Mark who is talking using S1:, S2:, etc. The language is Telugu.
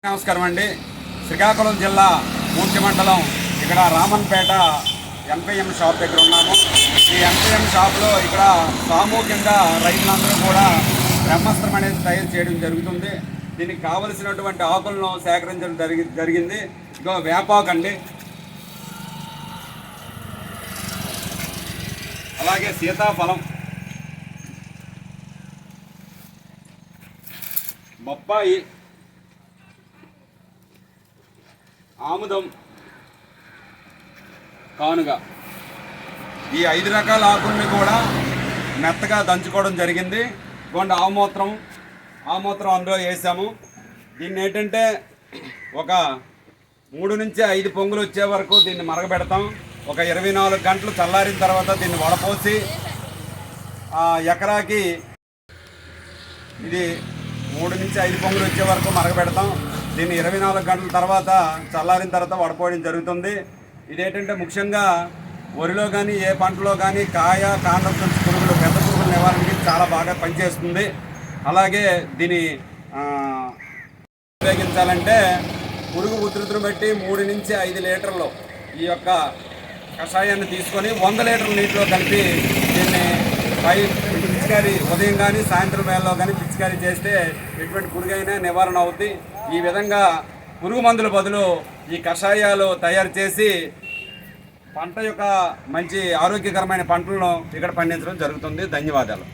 S1: నమస్కారం అండి. శ్రీకాకుళం జిల్లా పూర్తి మండలం ఇక్కడ రామన్పేట ఎన్పిఎం షాప్ దగ్గర ఉన్నాము. ఈ ఎన్పిఎం షాప్లో ఇక్కడ సామూహికంగా రైతులందరూ కూడా బ్రహ్మాస్త్రం అనేది తయారు చేయడం జరుగుతుంది. దీనికి కావలసినటువంటి ఆకులను సేకరించడం జరిగింది. ఇగో వేపాకు అండి, అలాగే సీతాఫలం, బొప్పాయి, ఆముదం, కానుగ, ఈ 5 రకాల ఆకుల్ని కూడా మెత్తగా దంచుకోవడం జరిగింది. ఇటువంటి ఆమూత్రం అందులో వేసాము. దీన్ని ఏంటంటే ఒక 3 నుంచి 5 పొంగులు వచ్చే వరకు దీన్ని మరగబెడతాం. ఒక 24 గంటలు చల్లారిన తర్వాత దీన్ని వడపోసి ఎకరాకి ఇది 3 నుంచి 5 పొంగులు వచ్చే వరకు మరగబెడతాం. దీన్ని 24 గంటల తర్వాత చల్లారిన తర్వాత వడపోయడం జరుగుతుంది. ఇదేంటంటే ముఖ్యంగా వరిలో కానీ ఏ పంటలో కానీ కాయ కాండం పురుగులు, పెద్ద పురుగుల నివారణకి చాలా బాగా పనిచేస్తుంది. అలాగే దీన్ని ఉపయోగించాలంటే పురుగు ఉధృతిని బట్టి 3 నుంచి 5 లీటర్లు ఈ యొక్క కషాయాన్ని తీసుకొని 100 లీటర్ల నీటిలో కలిపి దీన్ని పిచికారీ ఉదయం కానీ సాయంత్రం వేళలో కానీ పిచికారీ చేస్తే ఎటువంటి పురుగైనా నివారణ అవుతుంది. ఈ విధంగా పురుగు మందుల బదులు ఈ కషాయాలు తయారు చేసి పంట యొక్క మంచి ఆరోగ్యకరమైన పంటలను ఇక్కడ పండించడం జరుగుతుంది. ధన్యవాదాలు.